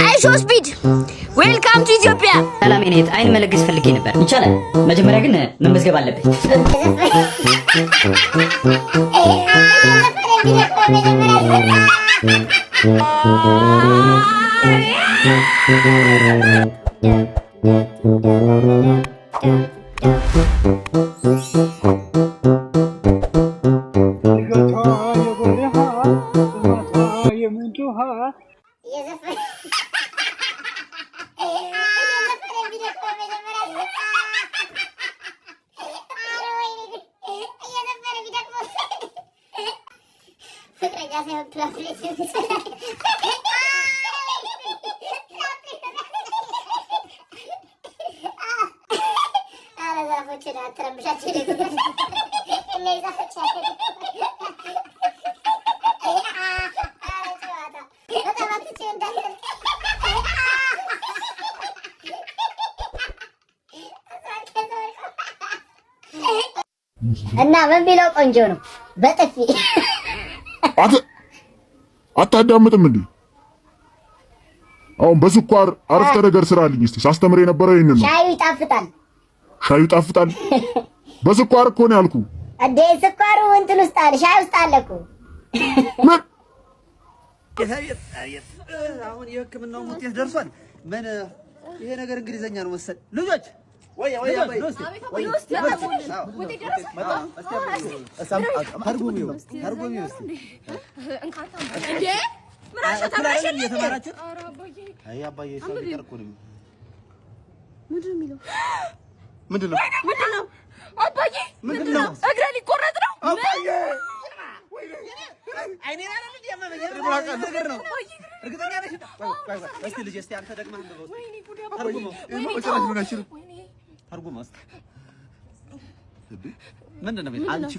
አይሾ ስፒድ ዌልካም ቱ ኢትዮጵያ። ሰላም እኔት አይን መለገስ ፈልጌ ነበር። ይቻላል? መጀመሪያ ግን መመዝገብ አለብኝ። እና ምን ቢለው ቆንጆ ነው በጥፊ አታዳምጥም እንዴ? አሁን በስኳር አረፍተ ነገር ስራልኝ እስቲ። ሳስተምር የነበረው ይሄንን ነው። ሻዩ ይጣፍጣል። ሻዩ ይጣፍጣል። በስኳር እኮ ነው ያልኩ እንዴ። ስኳሩ እንትን ውስጥ አለ፣ ሻይ ውስጥ አለ እኮ። ምን አሁን የሕክምናው ውጤት ደርሷል። ምን ይሄ ነገር እንግሊዘኛ ነው መሰል ልጆች ወይ አባይ ምንድነው አንቺ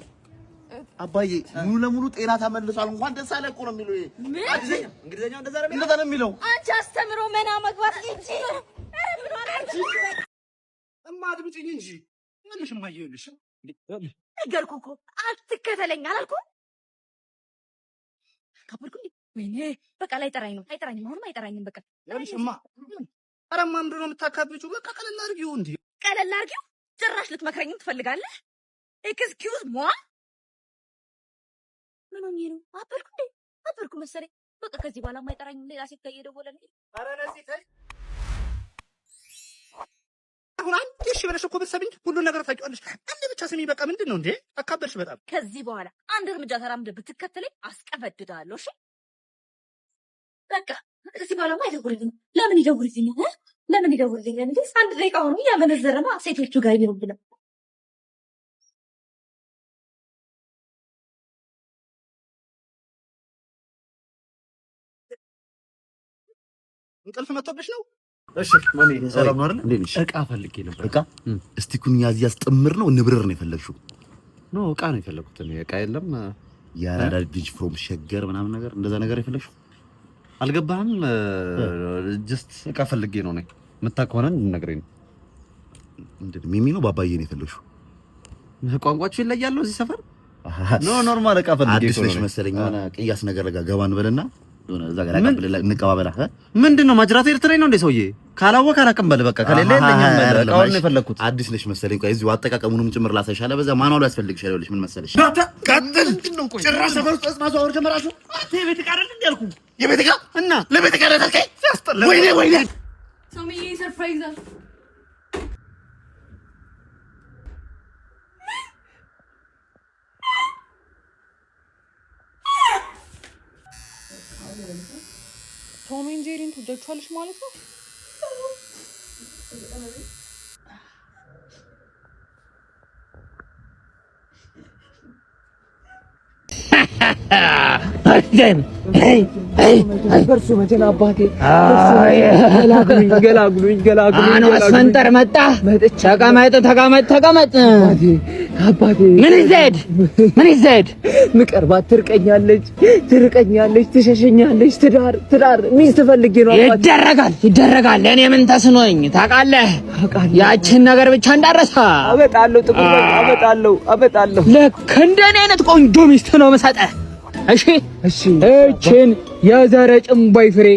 አባዬ ሙሉ ለሙሉ ጤና ተመልሷል። እንኳን ደስ አለ እኮ ነው የሚለው። ይሄ እንግሊዘኛው እንደዛ ነው የሚለው። አንቺ አስተምሮ መና መግባት እንጂ አድምጪኝ እንጂ ምንሽ ማየልሽ ነገርኩህ እኮ አትከተለኝ አላልኩም? ከበርኩ ወይኔ በቃ ላይ ጠራኝ ነው። አይጠራኝም፣ አሁንም አይጠራኝም። በቃ ያልሽማ አረማ ምንድን ነው የምታካብጪው? በቃ ቀለል አድርጊው እንዴ። ቀለል አድርጊው? ጭራሽ ልትመክረኝም ትፈልጋለህ? ኤክስኪውዝ ሟ ምን ሆኜ ነው? አበርኩ መሰለኝ። በቃ ከዚህ በኋላ አይጠራኝም። ሌላ ሴት ጋር እየደወለ ነው። ኧረ ነፂ ተይ። አሁን አንዴ እሺ ብለሽ እኮ ብትሰሚኝ ሁሉን ነገር ታውቂዋለሽ። አንዴ ብቻ ስሚኝ በቃ። ምንድን ነው እንዴ? አካበድሽ በጣም። ከዚህ በኋላ አንድ እርምጃ ተራምደህ ብትከተለኝ አስቀበድዳለሁ። እሺ በቃ ከዚህ በኋላ አይደውልልኝም። ለምን ይደውልልኛል? ለምን ይደውልልኛል? እንዴ አንድ ደቂቃ ሆኖ ያመነዘረማ ሴቶቹ ጋር ይብሩብናል። እንቅልፍ መጥቶብሽ ነው? እሺ ማሚ ሰላም ነው አይደል? እንዴ ነሽ? እቃ ፈልጌ ነበር። እቃ እስቲ ኩኛ እዚህ ያስጥምር ነው ንብርር ነው የፈለግሽው? ኖ እቃ ነው የፈለኩት። እኔ እቃ የለም። ያራዳ ልጅ ፍሮም ሸገር ምናምን ነገር እንደዛ ነገር የፈለግሽው አልገባህም? ጀስት እቃ ፈልጌ ነው ነኝ የምታውቀውነን ነግረኝ ነው። እንዴ ሚሚ ነው ባባዬ ነው የፈለግሽው? ቋንቋችሁ ይለያል እዚህ ሰፈር? ኖ ኖርማል እቃ ፈልጌ ነው። አዲስ ነሽ መሰለኝ። ሆነ ቅያስ ነገር ጋር ገባን በልና እዛ ጋር አቀብለላ እንቀባበላ። ምንድነው ማጅራት ኤርትራዊ ነው እንዴ ሰውዬ? ካላወቅ አላውቅም በል በቃ። ከሌለ የለኝም በል። እቃውን ነው የፈለኩት። አዲስ ነሽ መሰለኝ። ቆይ እዚሁ አጠቃቀሙንም ጭምር ላሳይሻለ። በዛ ማኑዋሉ ያስፈልግሻል። ይኸውልሽ ምን መሰለሽ፣ ቀጥል። ጭራሽ ሰፈር ውስጥ ማስዋወር ጀመራችሁ። የቤት ዕቃ አይደል እንዴ ያልኩህ? የቤት ዕቃ እና ለቤት ዕቃ ተልከኝ። ወይኔ ሶሚዬ ሰርፕራይዝ ቶም ኤንድ ጄሪን ትወዳችኋለሽ ማለት ነው? በርሱ መቼም አባቴ ገላግሉኝ አስፈንጠር መጣ ተቀመጥ አባቴ ምን ይዘድ ምቀርባት ትርቀኛለች ትሸሸኛለች ትዳር ሚስት ፈልጌ ነው አባቴ ይደረጋል እኔ ምን ተስኖኝ ታውቃለህ ያችን ነገር ብቻ እንዳረሳ አበጣለሁ ጥቁር አበጣለሁ ልክ እንደኔ አይነት ቆንጆ ሚስት ነው መሰጠህ እሺ እቺን የዘረ ጭምባይ ፍሬ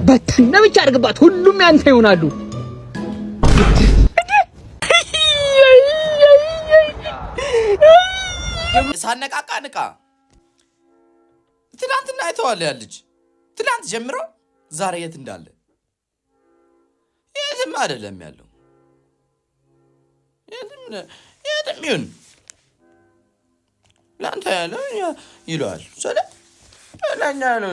በተነ ብቻ አድርግባት ሁሉም ያንተ ይሆናሉ ሳነቃቃ ንቃ ትናንትና አይተዋል ያልጅ ትናንት ጀምሮ ዛሬ የት እንዳለ የትም አይደለም ያለው የትም ይሁን ላንተ ያለው ይሏል ሰላኛ ነው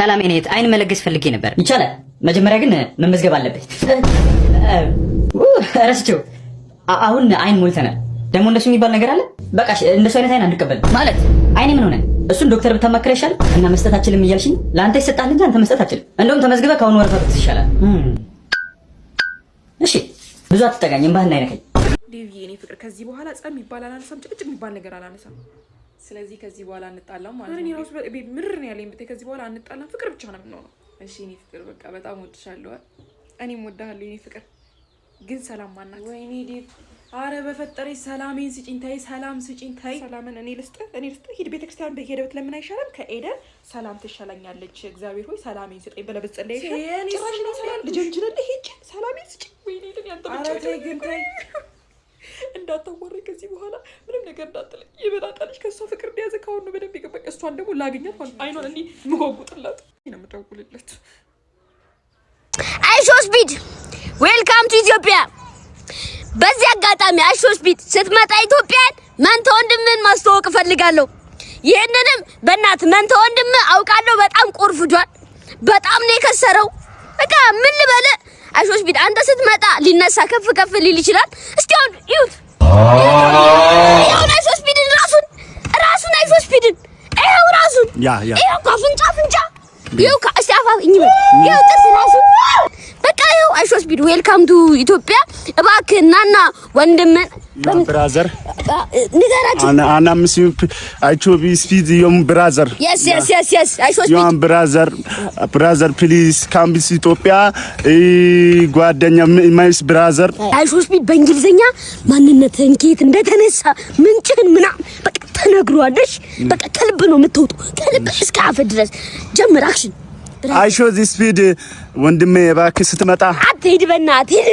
ሰላም እኔት አይን መለገስ ፈልጌ ነበር ይቻላል መጀመሪያ ግን መመዝገብ አለበት ረስቸው አሁን አይን ሞልተናል ደግሞ እንደሱ የሚባል ነገር አለ በቃ እንደሱ አይነት አይን አንቀበል ማለት አይኔ ምን ሆነ እሱን ዶክተር ብታማክር ይሻል እና መስጠታችንም እያልሽኝ ለአንተ ይሰጣል እንጂ አንተ መስጠታችል እንደውም ተመዝግበ ካሁን ወረፋት ይሻላል እሺ ብዙ አትጠጋኝም ባህል ላይ ነከኝ ዲቪ እኔ ፍቅር ከዚህ በኋላ ጸም ይባል አላነሳም ጭቅጭቅ የሚባል ነገር አላነሳም ስለዚህ ከዚህ በኋላ እንጣላም ማለት ነው እኔ ራሱ ምር ነው ያለኝ ከዚህ በኋላ እንጣላም ፍቅር ብቻ ነው የምንሆነው እሺ እኔ ፍቅር በቃ በጣም ወድሻለሁ እኔም ወድሃለሁ እኔ ፍቅር ግን ሰላም ማናት ወይኔ ዲቭ አረ በፈጠረሽ ሰላሜን ስጪኝ ታይ ሰላም ስጪኝ ታይ ሰላምን እኔ ልስጥ ሂድ ቤተክርስቲያን በሄደበት ለምን አይሻለም ከኤደን ሰላም ትሻለኛለች እግዚአብሔር ሆይ ሰላሜን ስጪኝ ብለህ ብትጸልይ እኔ ሰላም ልጅንጅነልህ ሂድ ሰላሜን ስጪኝ ወይኔ ግን ያንተ ብቻ ታይ ግን ታይ እንዳታወሪ ከዚህ በኋላ ምንም ነገር እንዳትለኝ ይበላጣልሽ ከሷ ፍቅር እንደያዘ ካሁን ነው በደንብ ይገባኝ እሷን ደግሞ ላግኛት ማለት አይኗን እንዲህ ምጓጉጥላት ነው የምደውልለት አይሾ ስፒድ ዌልካም ቱ ኢትዮጵያ በዚህ አጋጣሚ አይሾ ስፒድ ስትመጣ ኢትዮጵያን መንተ ወንድምን ማስተዋወቅ ፈልጋለሁ ይሄንንም በእናት መንተ ወንድም አውቃለሁ በጣም ቆርፍዷል በጣም ነው የከሰረው በቃ ምን ልበለ አይሾ ስፒድ አንተ ስትመጣ ሊነሳ ከፍ ሊል ይችላል እስቲ አሁን ይሁት አይሾ ስፒድን ራሱን አይሾ ስፒድን ራሱን ይሄው ካፍንጫ ይሄው ካስታፋኝ ይሄው ጥርስ ራሱን በቃ ይሄው አይሾ ስፒድ ዌልካም ቱ ኢትዮጵያ እባክህ ናና ወንድምን ብራዘር ንገራችሁ አና ምስዩ አይቾ ስፒድ ዮም ብራዘር yes አይሾ ስፒድ ዮም ብራዘር ፕሊዝ ካም ቢስ ኢትዮጵያ ጓደኛ ማይስ ብራዘር አይሾ ስፒድ በእንግሊዘኛ ማንነትህን ከየት እንደተነሳ ምንጭህን ምናምን በቃ ተነግሯለሽ በቃ ከልብ ነው የምትወጡ ከልብ እስከ አፍ ድረስ ጀምር አክሽን አይሾ ስፒድ ወንድሜ እባክህ ስትመጣ አትሄድ በእናትህ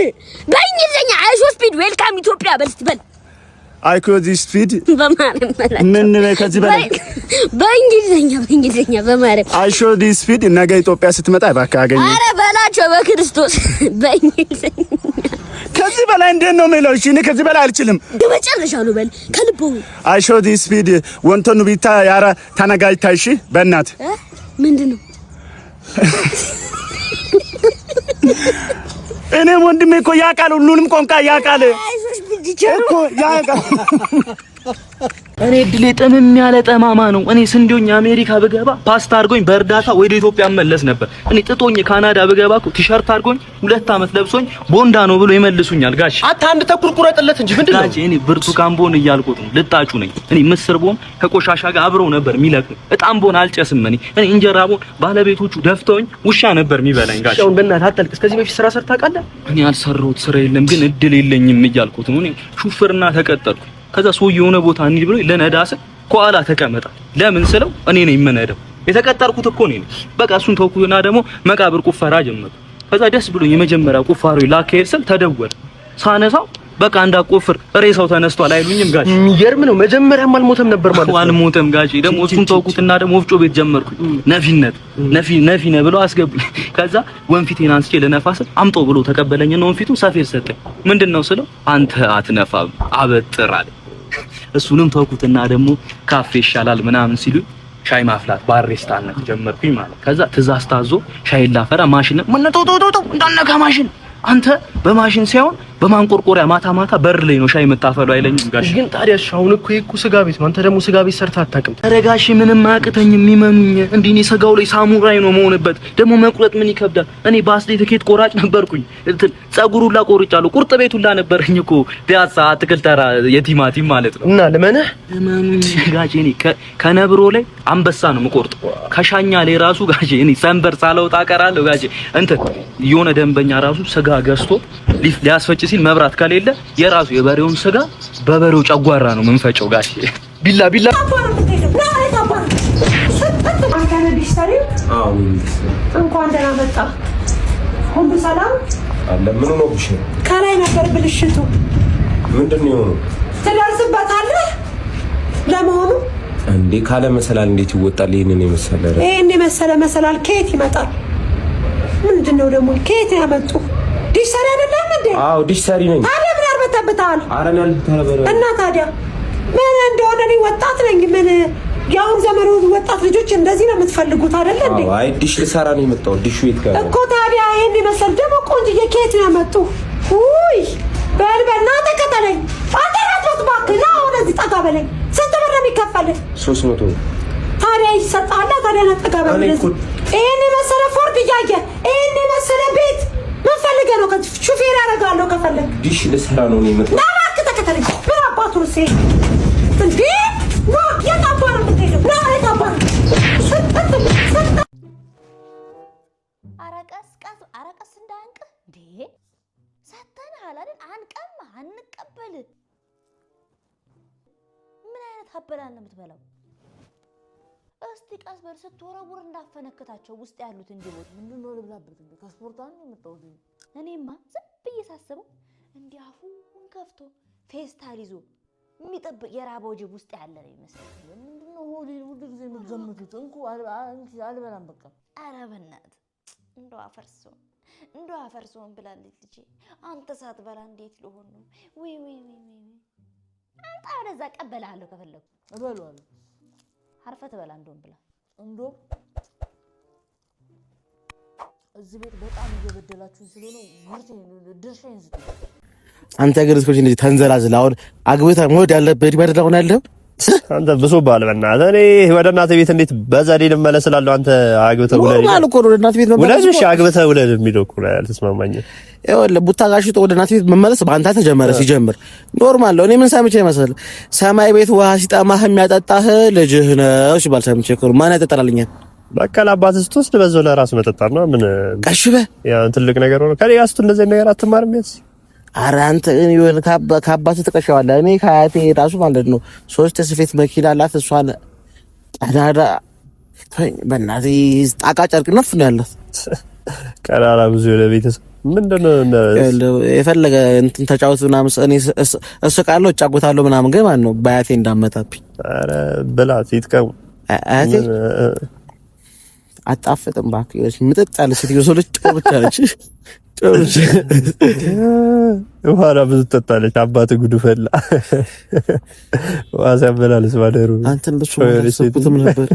በእንግሊዘኛ አይሾ ስፒድ ዌልካም ኢትዮጵያ በል አይኮ ስፒድ በማርያም ምን ከዚህ በላይ በእንግሊዘኛ በማርያም አይሾ ስፒድ ነገ ኢትዮጵያ ስትመጣ እባክህ አገኘ አረ በላቸው በክርስቶስ በእንግሊዘኛ ከዚህ በላይ እንዴት ነው የምለው እሺ እኔ ከዚህ በላይ አልችልም በመጨረሻ ነው በል ከልቦ አይሾ ስፒድ ወንተኑ ቢታ ያራ ተነጋጅታ እሺ በእናት ምንድነው እኔ ወንድሜ እኮ ያውቃል ሁሉንም ቋንቋ ያውቃል እኮ ያውቃል እኔ ድሌ ጠምም ያለ ጠማማ ነው እኔ ስንዴውኝ አሜሪካ በገባ ፓስታ አድርጎኝ በእርዳታ ወደ ኢትዮጵያ መለስ ነበር እኔ ጥጦኝ ካናዳ በገባ እኮ ቲሸርት አድርጎኝ 2 አመት ለብሶኝ ቦንዳ ነው ብሎ ይመልሱኛል ጋሽ አታ አንድ ተኩል ቁረጥለት እንጂ ምንድነው ጋሽ እኔ ብርቱካን ቦን እያልኩት ነው ልጣጩ ነኝ እኔ ምስር ቦን ከቆሻሻ ጋር አብረው ነበር የሚለቅ እጣም ቦን አልጨስም እኔ እንጀራ ቦን ባለቤቶቹ ደፍተውኝ ውሻ ነበር የሚበላኝ ጋሽ አሁን በእናትህ አትልቅስ ከዚህ በፊት ስራ ሰርታ ታውቃለህ እኔ አልሰራሁት ስራ የለም ግን እድል የለኝም እያልኩት ነው እኔ ሹፍርና ተቀጠርኩ ከዛ ሰው የሆነ ቦታ እንሂድ ብሎ ለነዳስ ኳላ ተቀመጣ ለምን ስለው እኔ ነኝ የምነዳው የተቀጠርኩት እኮ ነኝ በቃ እሱን ተውኩና ደግሞ መቃብር ቁፈራ ጀመርኩ ከዛ ደስ ብሎኝ የመጀመሪያ ቁፋሮ ላከየር ስል ተደወለ ሳነሳው በቃ እንዳቆፍር ሬሳው ተነስቷል አይሉኝም ጋሽ የሚገርም ነው መጀመሪያም አልሞተም ነበር ማለት ነው አልሞተም ጋሽ ደግሞ እሱን ተውኩትና ደግሞ ወፍጮ ቤት ጀመርኩ ነፊነ ብሎ አስገቡኝ ከዛ ወንፊቴን አንስቼ ለነፋስ አምጦ ብሎ ተቀበለኝና ወንፊቱን ሰፌድ ሰጠኝ ምንድነው ስለው አንተ አትነፋም አበጥራል እሱንም ተውኩትና ደግሞ ካፌ ይሻላል ምናምን ሲሉ ሻይ ማፍላት ባሪስታነት ጀመርኩኝ ማለት ከዛ ትእዛዝ ታዞ ሻይ ላፈራ ማሽን ምን ተው እንዳነካ ማሽን አንተ በማሽን ሳይሆን በማንቆርቆሪያ ማታ በር ላይ ነው ሻይ የምታፈሉ አይለኝም ጋሽ። ግን ታዲያ አሁን እኮ ስጋ ቤት ነው። አንተ ደግሞ ስጋ ቤት ሰርተህ አታውቅም። ኧረ ጋሽ ምንም አያቅተኝም የሚመኑኝ እንዴ እኔ ስጋው ላይ ሳሙራይ ነው መሆንበት። ደግሞ መቁረጥ ምን ይከብዳል? እኔ ባስሌ ትኬት ቆራጭ ነበርኩኝ። ጸጉሩላ ቆርጫለሁ። ቁርጥ ቤቱላ ነበርኝ እኮ ፒያሳ አትክልት ተራ የቲማቲም ማለት ነው። እና ለመነህ ጋሽ እኔ ከነብሮ ላይ አንበሳ ነው የምቆርጠው። ከሻኛ ላይ ራሱ ጋሽ እኔ ሰንበር ሳለውጣ ቀራለሁ ጋሽ። እንትን የሆነ ደንበኛ ራሱ ስጋ ገዝቶ ሊያስፈጭ ሲል መብራት ከሌለ የራሱ የበሬውን ስጋ በበሬው ጨጓራ ነው የምንፈጨው ጋሽ። ቢላ እንኳን ደህና መጣ። ሁሉ ሰላም አለ። ምን ነው ብሽ? ከላይ ነበር ብልሽቱ። ምንድነው የሆነው? ትደርስበታለህ ለመሆኑ? እንዴ ካለ መሰላል እንዴት ይወጣል? ይሄን የመሰለ መሰላል ከየት ይመጣል? ምንድነው ደግሞ ከየት ያመጡ? ዲሽ ሰሪ አይደለም እንዴ? አዎ ዲሽ ሰሪ ነኝ። አለ ምን አርበተብታል? አረን ያልተረበረ እና ታዲያ ምን እንደሆነ እኔ ወጣት ነኝ። ምን ያው ዘመኑ ወጣት ልጆች እንደዚህ ነው የምትፈልጉት አይደል እንዴ? አዎ አይ ዲሽ ልሰራ ነው የመጣው። ዲሽ ቤት ጋር እኮ ታዲያ ይሄን መሰል ደግሞ ቆንጆዬ ከየት ነው ያመጡ? ውይ በልበና ተከተለኝ። አንተ ናት ባክህ ነው ወደዚህ ጠጋ በለኝ። ስንት ብር ነው የሚከፈልህ? 300። ታዲያ ይሰጣል። ታዲያ ነው ጠጋ በለኝ። ይሄን መሰለ ፎርድ እያየ ይሄን መሰለ ቤት ምን ፈልገህ ነው? ሹፌር ያደርጋለሁ ከፈለግ ዲሽ ልሰራ ነው የመጣው። ና እባክህ ተከተለኝ። ምን አባቱ ነው ሲሄድ እንዴ? ና የታባረ የምትሄደው ና የታባረ አረቀስ እንዳንቅህ እንዴ ሰተንሃል አይደል? አንቀማ አንቀበል። ምን አይነት ሀበላን ነው የምትበላው? እስቲ ቀስ በል ስትወረውር እንዳፈነክታቸው ውስጥ ያሉት እንዲቦት ምንድነው ልብላበት እንዴ? ከስፖርታን ነው የመጣሁት። እኔማ ዝም ብዬ ሳስበው እንዲህ አፉን ከፍቶ ፌስታል ይዞ የሚጠብቅ የራበው ጅብ ውስጥ ያለ ነው ይመስላል። ምንድነው ሆዴ ሁሉ ጊዜ የምትገምቱት? እንኩ አልበላም በቃ። ኧረ በእናትህ እንደው አፈርሶን ብላለች ልጄ። አንተ ሳትበላ እንዴት ልሆን ነው? ወይ አንተ ወደዛ ቀበላለሁ ከፈለኩ እበላለሁ። አርፈህ ትበላ እንደውም ብላ እንደውም እዚህ ቤት በጣም እየበደላችሁ ስለሆነ ምርቴን ድርሻዬን ስጡ። አንተ ግን እስኮ እንዴ ተንዘላዝል። አሁን አግብተህ ሞድ ያለበት ይበርዳ ሆነ ያለው አንተ ብሶብሃል። በእናትህ እኔ ወደ እናትህ ቤት እንዴት በዛዴ ልመለስ እላለሁ? አንተ አግብተህ ውለድ ማለት እኮ ወደ እናትህ ቤት መመለስ ውለድ። እሺ አግብተህ ውለድ የሚለው እኮ አልተስማማኝም። ይኸውልህ ቡታጋሽቶ ወደ እናትህ ቤት መመለስ በአንተ ተጀመረ። ሲጀምር ኖርማል ነው። እኔ ምን ሰምቼ መሰለህ ሰማይ ቤት ውሃ ሲጠማህ የሚያጠጣህ ልጅህ ነው ሲባል ሰምቼ እኮ ማን ያጠጣልኛል? በቃ ለአባትህ ስትወስድ በዛው ለራስ መጠጣት ነው። ምን ቀሽበህ ያ ትልቅ ነገር ነው። ከሌላ ስትል እንደዚህ ነገር አትማርም ቢያንስ። ኧረ አንተ ይሁን ከአባትህ ትቀሻዋለህ። እኔ ከአያቴ ራሱ ማለት ነው 3 ስፌት መኪና አላት። እሷን ቀዳዳ በእናትህ ጣቃ ጨርቅ ነፍ ነው ያላት። ቀራራ ብዙ ለቤተሰብ ምንድነው የፈለገ እንትን ተጫወት ምናምን እኔ እስቃለሁ እጫወታለሁ ምናምን ግን ማለት ነው በአያቴ እንዳመጣብኝ። ኧረ ብላት ይጥቀሙ አያቴ አጣፍጥም እባክህ ምጥጥ ያለ ሴትዮ ሰው ልጅ ብቻ ነች። ውሃ ብዙ ትጠጣለች። አባትህ ጉዱ ፈላ ዋሳ በላልስ ባደሩ አንተም ብቻ ሰጥተም ነበር።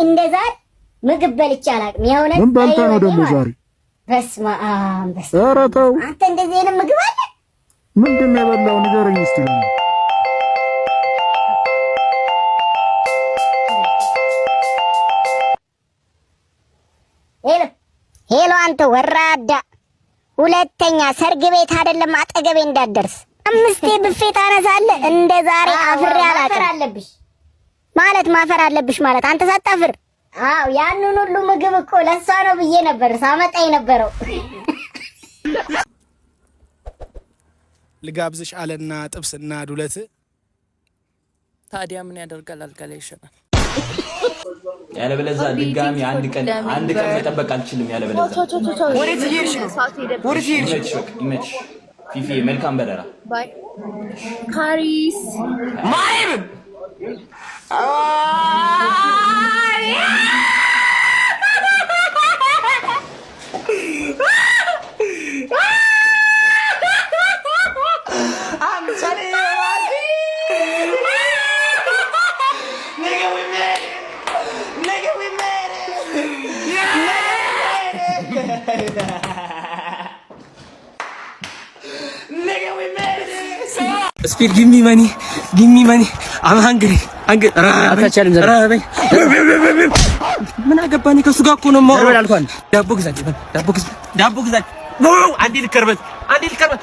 እንደ ዛሬ ምግብ በልቼ አላውቅም። የሆነ ምን በልተህ ነው ደግሞ ዛሬ? በስመ አብ ኧረ ተው አንተ እንደዚህ አይነት ምግብ አለ? ምንድን ነው የበላው? ንገረኝ እስቲ። ሄሎ አንተ ወራዳ፣ ሁለተኛ ሰርግ ቤት አይደለም አጠገቤ እንዳትደርስ። 5 ብፌ ታነሳለህ። እንደ ዛሬ አፍሬ አላውቅም። ማፈር አለብሽ ማለት አንተ ሳታፍር? አዎ ያንን ሁሉ ምግብ እኮ ለሷ ነው ብዬ ነበር ሳመጣ የነበረው። ልጋብዝሽ አለና ጥብስና ዱለት። ታዲያ ምን ያደርጋል አልጋ ላይ ይሸናል። ያለበለዚያ ድጋሚ አንድ ቀን መጠበቅ አልችልም። ያለበለዚያ ወዴት እየሄድሽ ነው? ይመችሽ ፊፊ። መልካም በረራ ባይ ካሪስ ማይም Nigga, we made it. Yeah. ስፒድ ጊቭ ሚ መኒ አም ሃንግሪ ምን አገባኝ ከሱ ጋር እኮ ነው የማወራው አልኳን ዳቦ ግዛት አንዴ ልከርበት አንዴ ልከርበት